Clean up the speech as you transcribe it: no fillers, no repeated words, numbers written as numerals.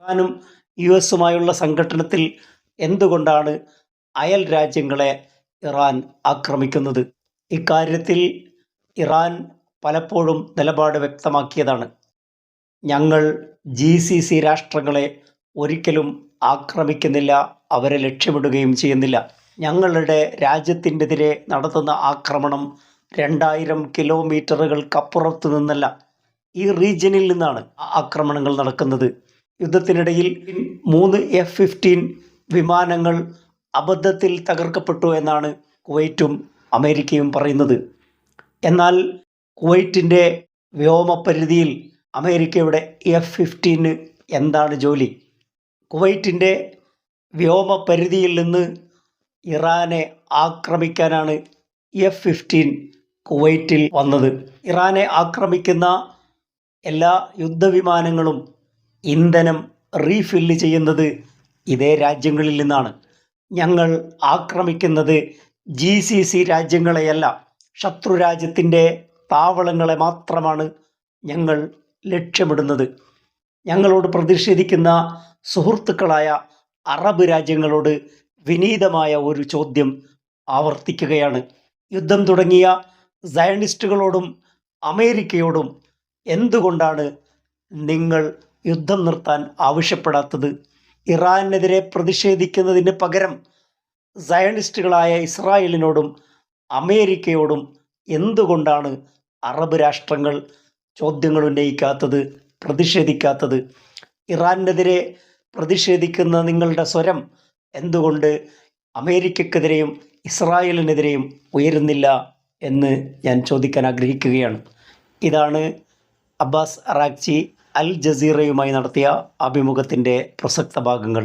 ഇറാനും യു എസുമായുള്ള സംഘട്ടനത്തിൽ എന്തുകൊണ്ടാണ് അയൽ രാജ്യങ്ങളെ ഇറാൻ ആക്രമിക്കുന്നത്? ഇക്കാര്യത്തിൽ ഇറാൻ പലപ്പോഴും നിലപാട് വ്യക്തമാക്കിയതാണ്. ഞങ്ങൾ GCC രാഷ്ട്രങ്ങളെ ഒരിക്കലും ആക്രമിക്കുന്നില്ല, അവരെ ലക്ഷ്യമിടുകയും ചെയ്യുന്നില്ല. ഞങ്ങളുടെ രാജ്യത്തിനെതിരെ നടത്തുന്ന ആക്രമണം 2000 കിലോമീറ്ററുകൾക്കപ്പുറത്ത് നിന്നല്ല, ഈ റീജിയനിൽ നിന്നാണ് ആക്രമണങ്ങൾ നടക്കുന്നത്. യുദ്ധത്തിനിടയിൽ 3 F-15 വിമാനങ്ങൾ അബദ്ധത്തിൽ തകർക്കപ്പെട്ടു എന്നാണ് കുവൈറ്റും അമേരിക്കയും പറയുന്നത്. എന്നാൽ കുവൈറ്റിൻ്റെ വ്യോമപരിധിയിൽ അമേരിക്കയുടെ F-15 എന്താണ് ജോലി? കുവൈറ്റിൻ്റെ വ്യോമപരിധിയിൽ നിന്ന് ഇറാനെ ആക്രമിക്കാനാണ് F-15 കുവൈറ്റിൽ വന്നത്. ഇറാനെ ആക്രമിക്കുന്ന എല്ലാ യുദ്ധവിമാനങ്ങളും ഇന്ധനം റീഫില്ല് ചെയ്യുന്നത് ഇതേ രാജ്യങ്ങളിൽ നിന്നാണ്. ഞങ്ങൾ ആക്രമിക്കുന്നത് GCC രാജ്യങ്ങളെയല്ല, ശത്രുരാജ്യത്തിൻ്റെ താവളങ്ങളെ മാത്രമാണ് ഞങ്ങൾ ലക്ഷ്യമിടുന്നത്. ഞങ്ങളോട് പ്രതിഷേധിക്കുന്ന സുഹൃത്തുക്കളായ അറബ് രാജ്യങ്ങളോട് വിനീതമായ ഒരു ചോദ്യം ആവർത്തിക്കുകയാണ്. യുദ്ധം തുടങ്ങിയ സയണിസ്റ്റുകളോടും അമേരിക്കയോടും എന്തുകൊണ്ടാണ് നിങ്ങൾ യുദ്ധം നിർത്താൻ ആവശ്യപ്പെടാത്തത്? ഇറാനെതിരെ പ്രതിഷേധിക്കുന്നതിന് പകരം സയണിസ്റ്റുകളായ ഇസ്രായേലിനോടും അമേരിക്കയോടും എന്തുകൊണ്ടാണ് അറബ് രാഷ്ട്രങ്ങൾ ചോദ്യങ്ങൾ ഉന്നയിക്കാത്തത്, പ്രതിഷേധിക്കാത്തത്? ഇറാനെതിരെ പ്രതിഷേധിക്കുന്ന നിങ്ങളുടെ സ്വരം എന്തുകൊണ്ട് അമേരിക്കക്കെതിരെയും ഇസ്രായേലിനെതിരെയും ഉയരുന്നില്ല എന്ന് ഞാൻ ചോദിക്കാൻ ആഗ്രഹിക്കുകയാണ്. ഇതാണ് അബ്ബാസ് അറാഗ്ചി അൽ ജസീറയുമായി നടത്തിയ അഭിമുഖത്തിൻ്റെ പ്രസക്ത ഭാഗങ്ങൾ.